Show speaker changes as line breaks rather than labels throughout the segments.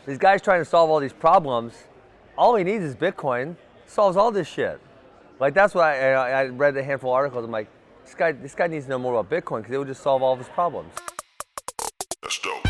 These guys trying to solve all these problems, all he needs is Bitcoin. Solves all this shit. Like that's what I read a handful of articles. I'm like, this guy needs to know more about Bitcoin because it would just solve all of his problems.
That's dope.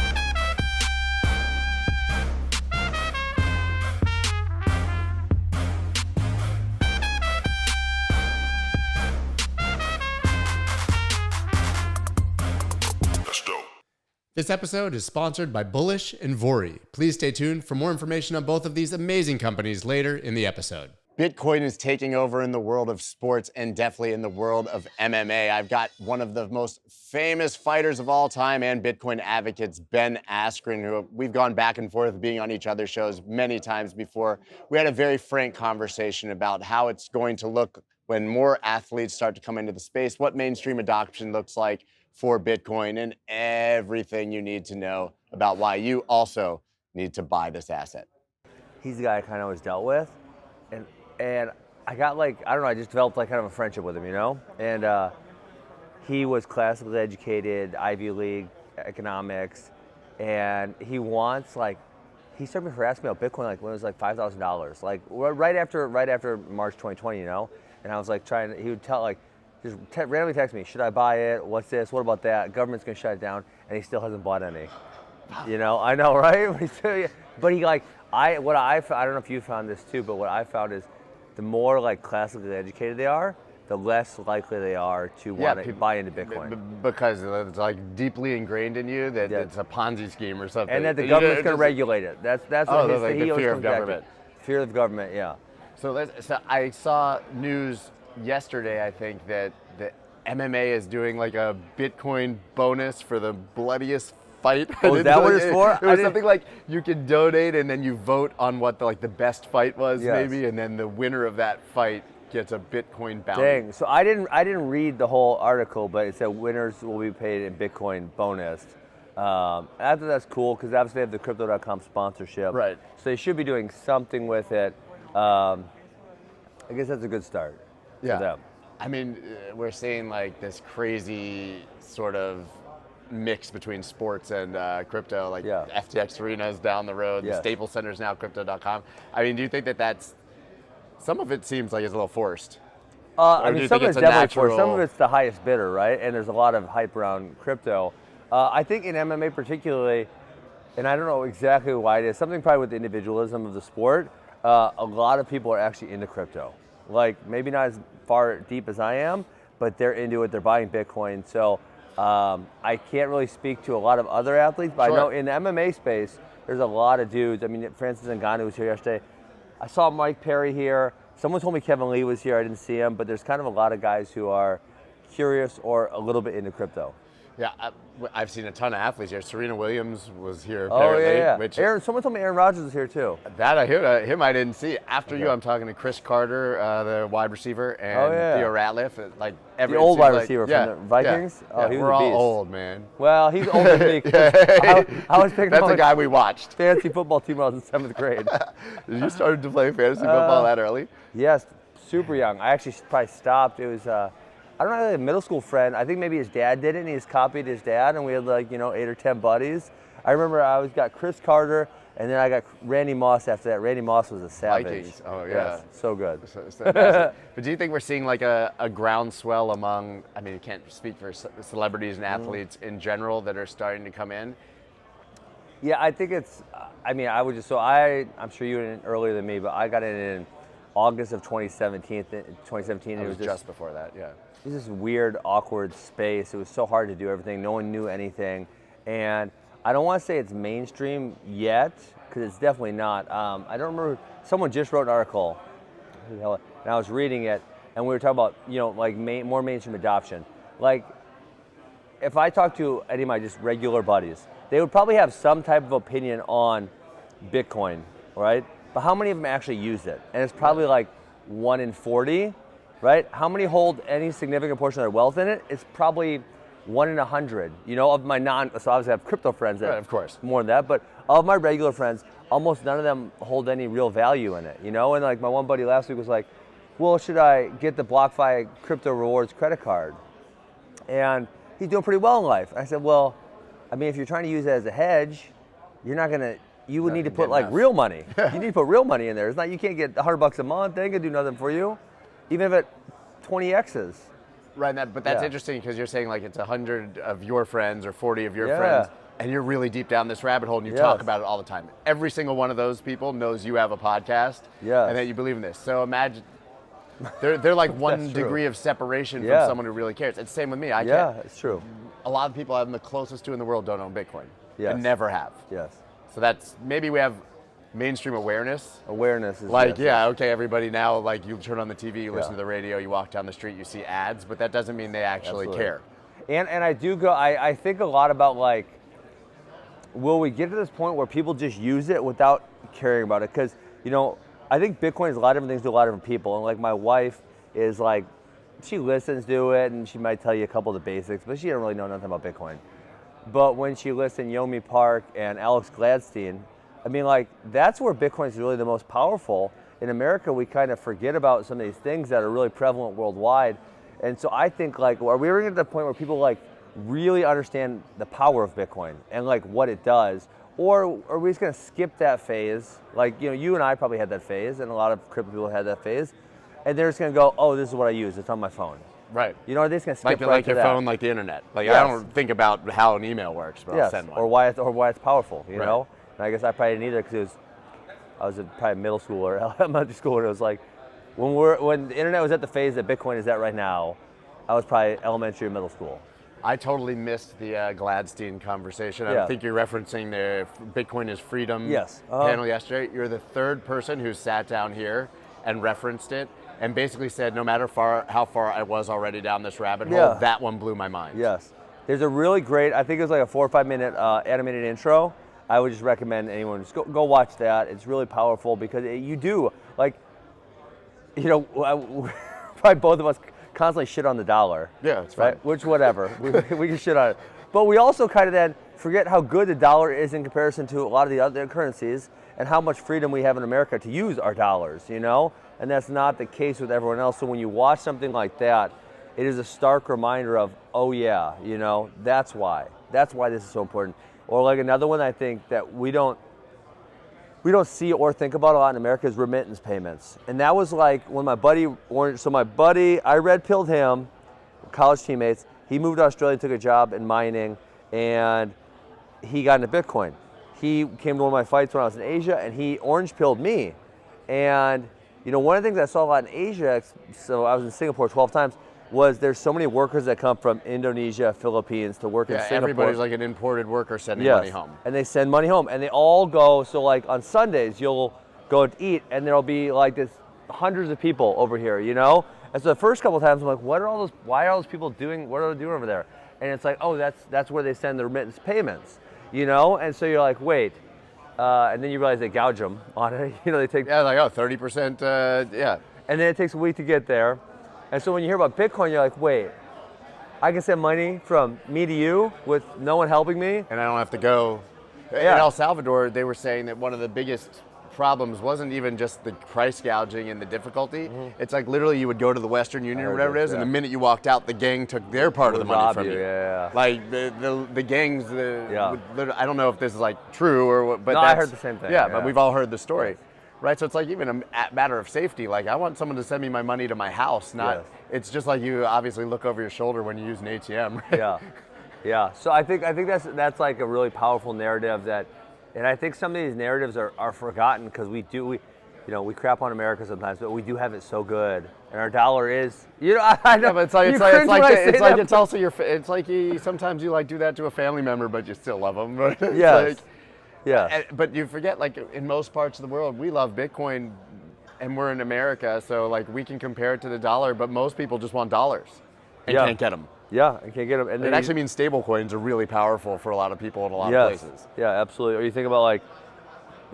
This episode is sponsored by Bullish and Vuori. Please stay tuned for more information on both of these amazing companies later in the episode.
Bitcoin is taking over in the world of sports and definitely in the world of MMA. I've got one of the most famous fighters of all time and Bitcoin advocates, Ben Askren, who we've gone back and forth being on each other's shows many times before. We had a very frank conversation about how it's going to look when more athletes start to come into the space, what mainstream adoption looks like for Bitcoin, and everything you need to know about why you also need to buy this asset.
He's the guy I kind of always dealt with, and I got like, I don't know, I just developed like kind of a friendship with him, you know? And he was classically educated, Ivy League economics, and he wants like, he started harassing me about Bitcoin like when it was like $5,000, like right after March 2020, you know? And I was like he would tell like, just randomly text me, should I buy it? What's this? What about that? Government's gonna shut it down, and he still hasn't bought any. You know, I know, right? But he like, I don't know if you found this too, but what I found is the more like classically educated they are, the less likely they are to want to buy into Bitcoin.
Because it's like deeply ingrained in you that it's a Ponzi scheme or something.
And that the government's going to regulate it. That's what
like the fear of government.
Fear of government, yeah.
So I saw news yesterday, I think, that the MMA is doing like a Bitcoin bonus for the bloodiest fight.
Oh, is that what it's for?
It was something like you can donate and then you vote on what the best fight was, maybe, and then the winner of that fight gets a Bitcoin bounty.
Dang. So I didn't read the whole article, but it said winners will be paid in Bitcoin bonus. I thought that's cool because obviously they have the Crypto.com sponsorship.
Right.
So they should be doing something with it. I guess that's a good start.
Yeah.
For them.
I mean, we're seeing like this crazy sort of mix between sports and crypto, like FTX Arena is down the road, the Staples Center is now Crypto.com. I mean, do you think that's, some of it seems like it's a little forced?
I mean, some of it's definitely forced. Some of it's the highest bidder, right? And there's a lot of hype around crypto. I think in MMA particularly, and I don't know exactly why it is, something probably with the individualism of the sport, a lot of people are actually into crypto. Like maybe not as far deep as I am, but they're into it. They're buying Bitcoin. So I can't really speak to a lot of other athletes, but I know in the MMA space, there's a lot of dudes. I mean, Francis Ngannou was here yesterday. I saw Mike Perry here. Someone told me Kevin Lee was here. I didn't see him, but there's kind of a lot of guys who are curious or a little bit into crypto.
Yeah, I've seen a ton of athletes here. Serena Williams was here apparently.
Oh, yeah. Someone told me Aaron Rodgers was here too.
That I heard. Him I didn't see. After you, I'm talking to Chris Carter, the wide receiper, and Theo Ratliff. Like
the old wide receiver from the Vikings.
Yeah. Oh, he was we're all old, man.
Well, he's older than me. I was picking
That's the guy we watched.
Fantasy football team when I was in 7th grade.
You started to play fantasy football that early?
Yes, super young. I actually probably stopped. It was. I don't know, a middle school friend. I think maybe his dad did it, and he just copied his dad, and we had 8 or 10 buddies. I remember I got Chris Carter, and then I got Randy Moss after that. Randy Moss was a savage.
Vikings. Oh, yeah.
Yes, so good.
But do you think we're seeing like a groundswell among, I mean, you can't speak for celebrities and athletes in general that are starting to come in?
Yeah, I think it's, I'm sure you went in earlier than me, but I got in August of 2017.
It was just before that, yeah.
It was this weird, awkward space. It was so hard to do everything. No one knew anything. And I don't want to say it's mainstream yet, because it's definitely not. I don't remember, someone just wrote an article, and I was reading it, and we were talking about, more mainstream adoption. Like, if I talk to any of my just regular buddies, they would probably have some type of opinion on Bitcoin, right? But how many of them actually use it? And it's probably like 1 in 40. Right? How many hold any significant portion of their wealth in it? It's probably 1 in 100. Of my so obviously I have crypto friends that
of course.
More than that, but of my regular friends, almost none of them hold any real value in it. And like my one buddy last week was like, well, should I get the BlockFi crypto rewards credit card? And he's doing pretty well in life. I said, well, I mean, if you're trying to use it as a hedge, you're not gonna you would need to
Not
put like
enough.
real money. You need to put real money in there. It's not, you can't get $100 a month. They ain't gonna do nothing for you, even if it 20x's.
Right, but that's
Yeah.
interesting because you're saying like it's 100 of your friends or 40 of your
Yeah.
friends, and you're really deep down this rabbit hole and you
Yes.
talk about it all the time. Every single one of those people knows you have a podcast
Yes.
and that you believe in this. So imagine, they're like one
That's true.
degree of separation
Yeah.
from someone who really cares. It's the same with me. I
Yeah,
can't.
it's true.
A lot of people I'm the closest to in the world don't own Bitcoin.
Yes.
And never have.
Yes.
So that's, maybe we have mainstream awareness.
Awareness is
Like,
yes,
yeah, okay, everybody now, like you turn on the TV, you listen
Yeah.
to the radio, you walk down the street, you see ads, but that doesn't mean they actually
Absolutely.
care.
And I do go, I think a lot about like, will we get to this point where people just use it without caring about it? Because, you know, I think Bitcoin is a lot of different things to a lot of different people. And like my wife is like, she listens to it and she might tell you a couple of the basics, but she doesn't really know nothing about Bitcoin. But when she listened to Yomi Park and Alex Gladstein, I mean, like, that's where Bitcoin is really the most powerful. In America, we kind of forget about some of these things that are really prevalent worldwide. And so I think, like, are we ever getting to the point where people, like, really understand the power of Bitcoin and, like, what it does? Or are we just going to skip that phase? Like, you know, you and I probably had that phase, and a lot of crypto people had that phase. And they're just going to go, oh, this is what I use. It's on my phone.
Right.
You know, are they just going to skip
Like,
right
like
to
your
that?
phone, like the internet. Like,
Yes.
I don't think about how an email works, but I'll
Yes,
send one.
or why it's powerful, you
Right.
know? And I guess I probably didn't either because I was probably middle school or elementary school, and it was like, when the internet was at the phase that Bitcoin is at right now, I was probably elementary or middle school.
I totally missed the Gladstein conversation.
Yeah.
I think you're referencing the Bitcoin is Freedom
Yes.
panel yesterday. You're the third person who sat down here and referenced it and basically said no matter how far I was already down this rabbit hole,
Yeah.
that one blew my mind.
Yes. There's a really great, I think it was like a 4 or 5 minute animated intro. I would just recommend anyone just go watch that. It's really powerful because you do, like, you know, probably both of us constantly shit on the dollar.
Yeah, it's
right.
fine.
Which whatever, we can shit on it, but we also kind of then forget how good the dollar is in comparison to a lot of the other currencies and how much freedom we have in America to use our dollars. You know, and that's not the case with everyone else. So when you watch something like that, it is a stark reminder of, oh yeah, you know, that's why this is so important. Or like another one I think that we don't see or think about a lot in America is remittance payments. And that was like when my buddy, I red pilled him, college teammates, he moved to Australia, took a job in mining, and he got into Bitcoin. He came to one of my fights when I was in Asia, and he orange pilled me. And you know, one of the things I saw a lot in Asia, so I was in Singapore 12 times, was there's so many workers that come from Indonesia, Philippines to work in Singapore.
Everybody's like an imported worker sending money home.
And they send money home, and they all go. So like on Sundays, you'll go to eat, and there'll be like this hundreds of people over here, you know. And so the first couple of times, I'm like, why are all those people doing? What are they doing over there? And it's like, oh, that's where they send the remittance payments, you know. And so you're like, wait, and then you realize they gouge them on it. You know, they take
30%. Yeah.
and then it takes a week to get there. And so when you hear about Bitcoin, you're like, wait, I can send money from me to you with no one helping me?
And I don't have to go.
Yeah.
In El Salvador, they were saying that one of the biggest problems wasn't even just the price gouging and the difficulty. It's like literally you would go to the Western Union or
heard
whatever it
this,
is, and
yeah.
the minute you walked out, the gang took their part of the money
rob
from
you,
you.
yeah.
Like the gangs,
Yeah.
I don't know if this is like true or what, but
No, I
that's,
heard the same thing,
Yeah,
yeah.
but we've all heard the story. Right, so it's like even a matter of safety. Like I want someone to send me my money to my house, not.
Yes.
It's just like you obviously look over your shoulder when you use an ATM. Right?
Yeah. So I think that's like a really powerful narrative that, and I think some of these narratives are forgotten because we crap on America sometimes, but we do have it so good, and our dollar is, you know, I know.
Yeah, but it's like
you cringe when I say that,
it's also it's like sometimes you like do that to a family member, but you still love them. Right? It's
Yes.
like-
Yes.
But you forget, like in most parts of the world, we love Bitcoin, and we're in America, so like we can compare it to the dollar. But most people just want dollars and
Yeah.
can't get them.
Yeah, I can't get them. And
It
then
actually means stable coins are really powerful for a lot of people in a lot
yes.
of places.
Yeah, absolutely. Or you think about like,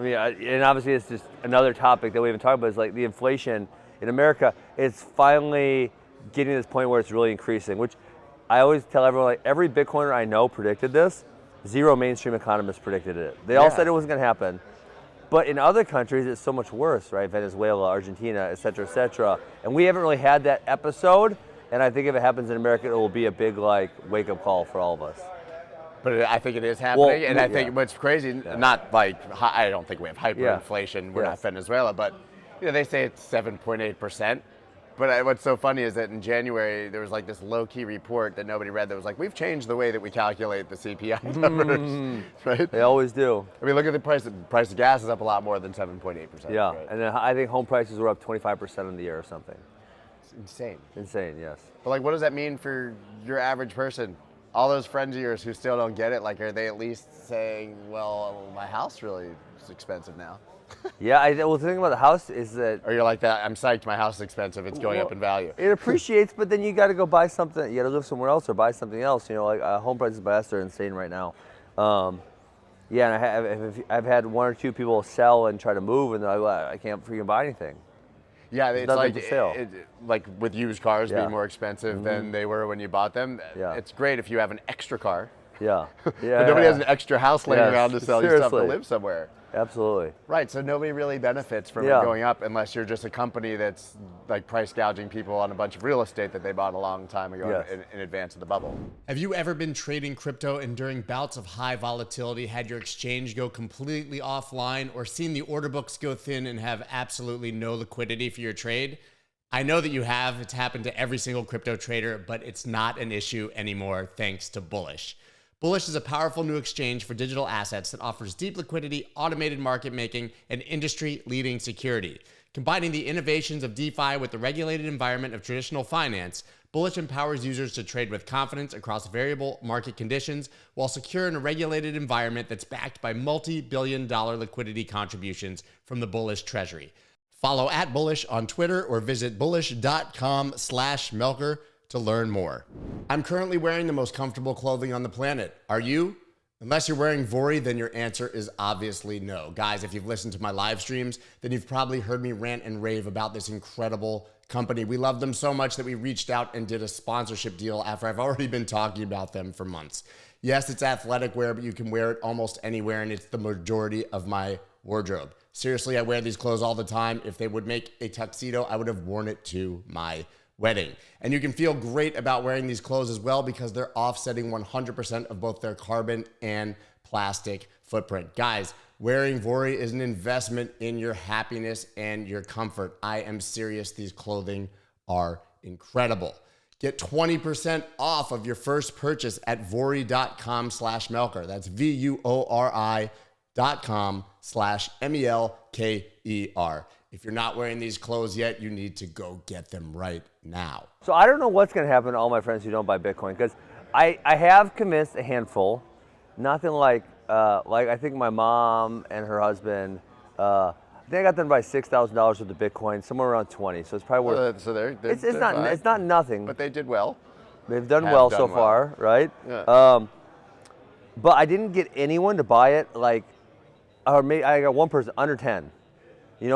I mean, and obviously it's just another topic that we haven't talked about is like the inflation in America. It's finally getting to this point where it's really increasing, which I always tell everyone, like every Bitcoiner I know predicted this. Zero mainstream economists predicted it. They all said it wasn't going to happen. But in other countries, it's so much worse, right? Venezuela, Argentina, et cetera, et cetera. And we haven't really had that episode. And I think if it happens in America, it will be a big like wake-up call for all of us.
But I think it is happening, and I think
yeah.
what's crazy, not like, I don't think we have hyperinflation. We're not
Yes.
Venezuela, but they say it's 7.8%. But what's so funny is that in January, there was like this low-key report that nobody read that was like, we've changed the way that we calculate the CPI numbers, right?
They always do.
I mean, look at the price. The price of gas is up a lot more than 7.8%.
Yeah,
right?
and then I think home prices were up 25% in the year or something.
It's insane.
Insane, yes.
But like, what does that mean for your average person? All those friends of yours who still don't get it, like, are they at least saying, well, my house really is expensive now?
Yeah, well, the thing about the house is that
Or you're like that, I'm psyched, my house is expensive, it's going up in value.
it appreciates, but then you got to go buy something. You got to live somewhere else or buy something else. Like home prices by us are insane right now. Yeah, and I've had one or two people sell and try to move, and they're like, well, I can't freaking buy anything.
Yeah, it's like
to sell.
Like with used cars
Yeah.
being more expensive than they were when you bought them.
Yeah.
It's great if you have an extra car,
Yeah,
but nobody has an extra house laying
Yes,
around to sell you stuff to
seriously.
live somewhere.
Absolutely.
Right, so nobody really benefits from it
Yeah.
going up unless you're just a company that's like price gouging people on a bunch of real estate that they bought a long time ago
Yes.
in advance of the bubble.
Have you ever been trading crypto and during bouts of high volatility had your exchange go completely offline or seen the order books go thin and have absolutely no liquidity for your trade? I know that you have. It's happened to every single crypto trader, but it's not an issue anymore thanks to Bullish. Bullish is a powerful new exchange for digital assets that offers deep liquidity, automated market making, and industry-leading security. Combining the innovations of DeFi with the regulated environment of traditional finance, Bullish empowers users to trade with confidence across variable market conditions while secure in a regulated environment that's backed by multi-billion-dollar liquidity contributions from the Bullish treasury. Follow @Bullish on Twitter or visit bullish.com/Melker to learn more. I'm currently wearing the most comfortable clothing on the planet. Are you? Unless you're wearing Vuori, then your answer is obviously no. Guys, if you've listened to my live streams, then you've probably heard me rant and rave about this incredible company. We love them so much that we reached out and did a sponsorship deal after I've already been talking about them for months. Yes, it's athletic wear, but you can wear it almost anywhere, and it's the majority of my wardrobe. Seriously, I wear these clothes all the time. If they would make a tuxedo, I would have worn it to my wedding. And you can feel great about wearing these clothes as well because they're offsetting 100% of both their carbon and plastic footprint. Guys, wearing Vuori is an investment in your happiness and your comfort. I am serious. These clothing are incredible. Get 20% off of your first purchase at Vuori.com/Melker. That's VUORI.com/MELKER. If you're not wearing these clothes yet, you need to go get them right now.
So I don't know what's going to happen to all my friends who don't buy Bitcoin, because I have convinced a handful. Nothing like I think my mom and her husband, I think I got them to buy $6,000 worth of Bitcoin, somewhere around 20. So it's probably worth.
So they're
It's
fine.
not nothing.
But they did well.
They've done
have
well
done
so
well.
far, right?
Yeah.
But I didn't get anyone to buy it, or maybe I got one person under 10. I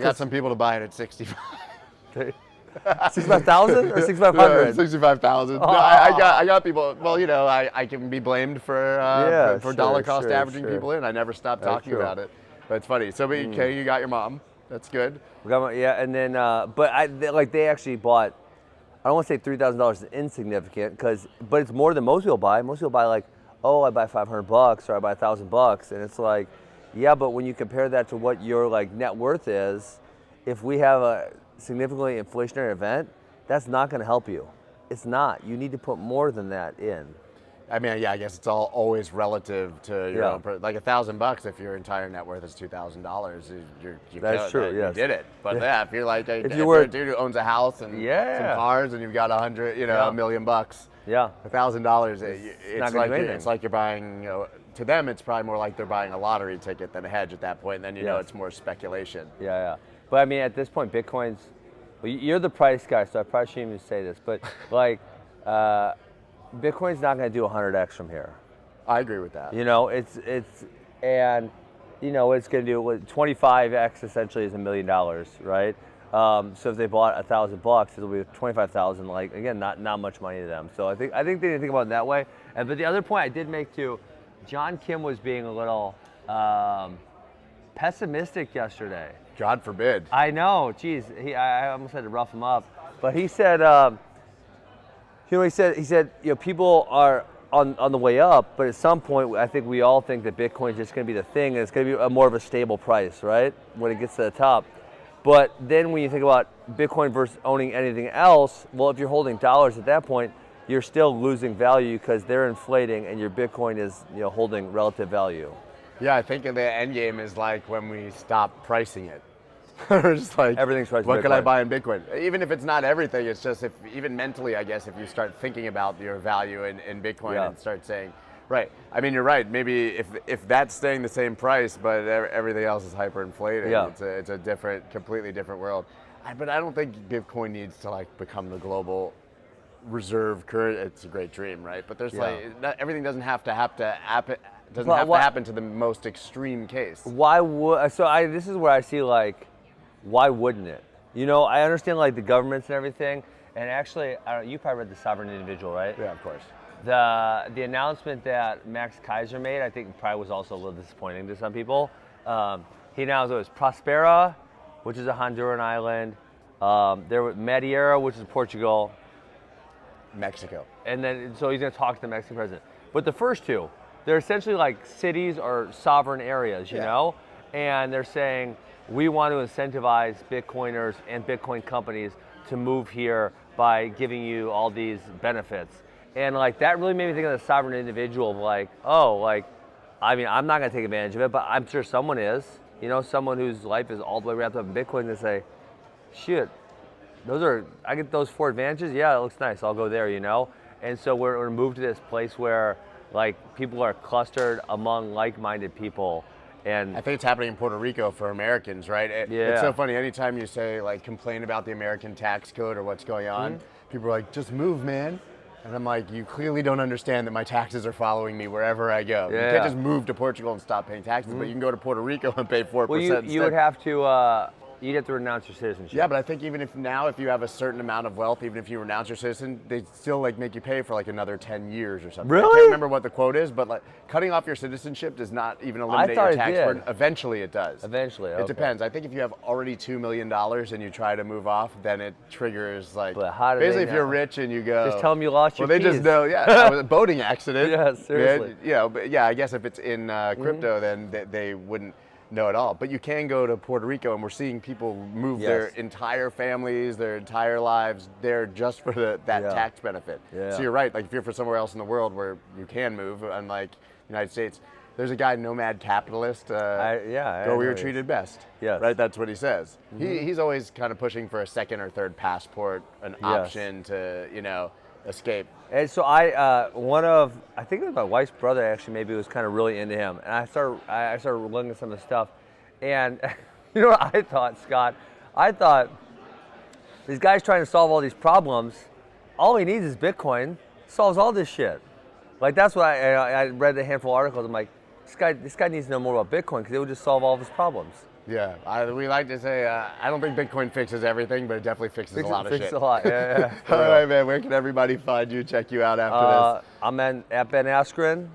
got some people to buy it at 65.
65,000 or 6,500?
65,000. No, I got people. Well, I can be blamed for dollar cost averaging people in. I never stopped talking
true.
about it. But it's funny. So, okay, you got your mom. That's good.
And then, they actually bought. I don't want to say $3,000 is insignificant, but it's more than most people buy. Most people buy I buy $500 or I buy $1,000, and it's like, yeah, but when you compare that to what your net worth is, if we have a significantly inflationary event, that's not going to help you. It's not. You need to put more than that in.
I mean, yeah, I guess it's always relative to your own. Like $1,000, if your entire net worth is $2,000,
That's true.
You
Yes.
did it. But if you're if
you were
you're a dude who owns a house and some cars and you've got $100, $1 million bucks, $1,000, it's like you're buying. To them, it's probably more like they're buying a lottery ticket than a hedge at that point. And then it's more speculation.
Yeah. But I mean, at this point, Bitcoin's. Well, you're the price guy, so I probably shouldn't even say this, but Bitcoin's not going to do 100x from here.
I agree with that.
It's going to do 25x essentially is $1 million, right? So if they bought $1,000, it'll be 25,000. Again, not much money to them. So I think they need to think about it that way. But the other point I did make too, John Kim was being a little pessimistic yesterday.
God forbid.
I know. Geez, I almost had to rough him up. But he said, he said, people are on the way up, but at some point, I think we all think that Bitcoin's just going to be the thing, and it's going to be more of a stable price, right? When it gets to the top. But then when you think about Bitcoin versus owning anything else, well, if you're holding dollars at that point, you're still losing value because they're inflating, and your Bitcoin is holding relative value.
Yeah, I think the end game is like when we stop pricing it. We're just like,
everything's priced in
what can I
Bitcoin.
buy in Bitcoin? Even if it's not everything, it's just even mentally, I guess, if you start thinking about your value in Bitcoin and start saying, right. I mean, you're right. Maybe if that's staying the same price, but everything else is hyperinflated, it's a completely different world. But I don't think Bitcoin needs to like become the global reserve currency. It's a great dream, right? But there's everything doesn't have to happen. Doesn't have to happen to the most extreme case.
Why would? This is where I see like, why wouldn't it? I understand like the governments and everything. And actually, you probably read The Sovereign Individual, right?
Yeah, of course.
The announcement that Max Kaiser made, I think probably was also a little disappointing to some people. He announced it was Prospera, which is a Honduran island. There was Madeira, which is Portugal.
Mexico.
And then, so he's going to talk to the Mexican president. But the first two, they're essentially like cities or sovereign areas, you know? And they're saying, we want to incentivize Bitcoiners and Bitcoin companies to move here by giving you all these benefits. And like that really made me think of the sovereign individual of like, I mean, I'm not going to take advantage of it, but I'm sure someone is. Someone whose life is all the way wrapped up in Bitcoin to say, shit, I get those 4 advantages. Yeah, it looks nice. I'll go there, And so we're going to move to this place where like people are clustered among like-minded people. And
I think it's happening in Puerto Rico for Americans, right? It's so funny. Anytime you say like complain about the American tax code or what's going on, people are like, just move, man. And I'm like, you clearly don't understand that my taxes are following me wherever I go. You can't just move to Portugal and stop paying taxes, but you can go to Puerto Rico and pay 4%
well, you would have to you'd have to renounce your citizenship.
Yeah, but I think even if you have a certain amount of wealth, even if you renounce your citizen, they still like make you pay for like another 10 years or something.
Really?
I can't remember what the quote is, but like cutting off your citizenship does not even eliminate your tax burden. Eventually it does.
Eventually, okay.
It depends. I think if you have already $2 million and you try to move off, then it triggers like,
but how do
basically
they
if you're rich and you go.
Just tell them you lost your
keys. Well, they just know, it was a boating accident.
Yeah, seriously.
But I guess if it's in crypto, then they wouldn't know at all. But you can go to Puerto Rico, and we're seeing people move their entire families, their entire lives there just for that tax benefit. Yeah. So you're right. Like if you're from somewhere else in the world where you can move, unlike the United States, there's a guy, Nomad Capitalist. Go where you're treated best.
Yes.
Right. That's what he says. He's always kind of pushing for a second or third passport, an option to escape.
And so I think it was my wife's brother actually maybe was kind of really into him, and I started looking at some of the stuff, and you know what I thought, Scott? I thought these guys trying to solve all these problems, all he needs is Bitcoin, solves all this shit. Like that's what I read a handful of articles. I'm like, this guy needs to know more about Bitcoin because it would just solve all of his problems.
Yeah, we like to say, I don't think Bitcoin fixes everything, but it definitely fixes a lot of shit.
Fixes a lot, yeah.
All right, man, where can everybody find you, check you out after this?
I'm at Ben Askren,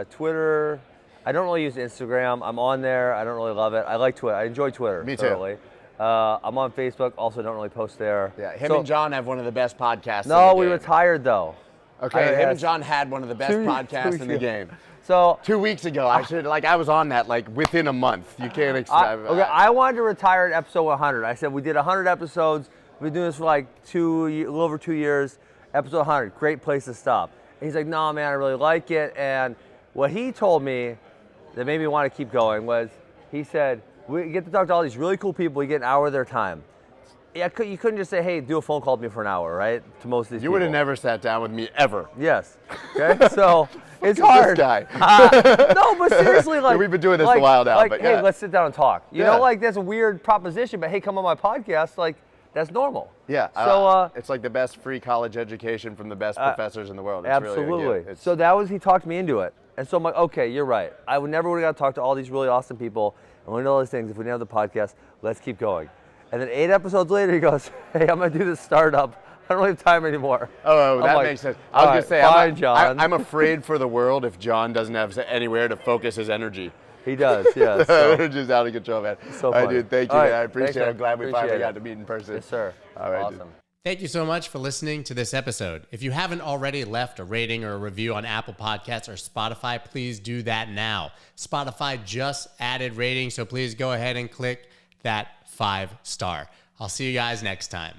Twitter. I don't really use Instagram. I'm on there. I don't really love it. I like Twitter. I enjoy Twitter.
Me too.
Thoroughly. I'm on Facebook. Also don't really post there.
Yeah, him and John have one of the best podcasts
No,
in the
we
game.
retired though.
Okay, him and John had one of the best podcasts in the game.
So
2 weeks ago, I was on that like within a month. You can't expect.
I wanted to retire at episode 100. I said we did 100 episodes. We've been doing this for like a little over 2 years. Episode 100, great place to stop. And he's like, no, man, I really like it. And what he told me that made me want to keep going was, he said, we get to talk to all these really cool people. We get an hour of their time. Yeah, you couldn't just say, hey, do a phone call to me for an hour, right? To most of these people.
You would have never sat down with me ever.
Yes. Okay. So it's hard.
This guy.
No, but seriously, like
we've been doing this a while now. But
hey, let's sit down and talk. You know, like that's a weird proposition, but hey, come on my podcast, like that's normal.
Yeah.
So
it's like the best free college education from the best professors in the world. It's
absolutely.
Really
So he talked me into it, and so I'm like, okay, you're right. I would never would have got to talk to all these really awesome people and learn all these things if we didn't have the podcast. Let's keep going. And then 8 episodes later, he goes, hey, I'm going to do this startup. I don't really have time anymore.
Oh, that makes sense. I was going to say,
John.
I'm afraid for the world if John doesn't have anywhere to focus his energy.
He does, yes.
Energy's out of control, man.
So
all right, dude, thank you, man. I appreciate it. I'm glad we finally
it.
got to meet in person.
Yes, sir.
All right,
awesome.
Dude.
Thank you so much for listening to this episode. If you haven't already left a rating or a review on Apple Podcasts or Spotify, please do that now. Spotify just added ratings, so please go ahead and click that 5-star. I'll see you guys next time.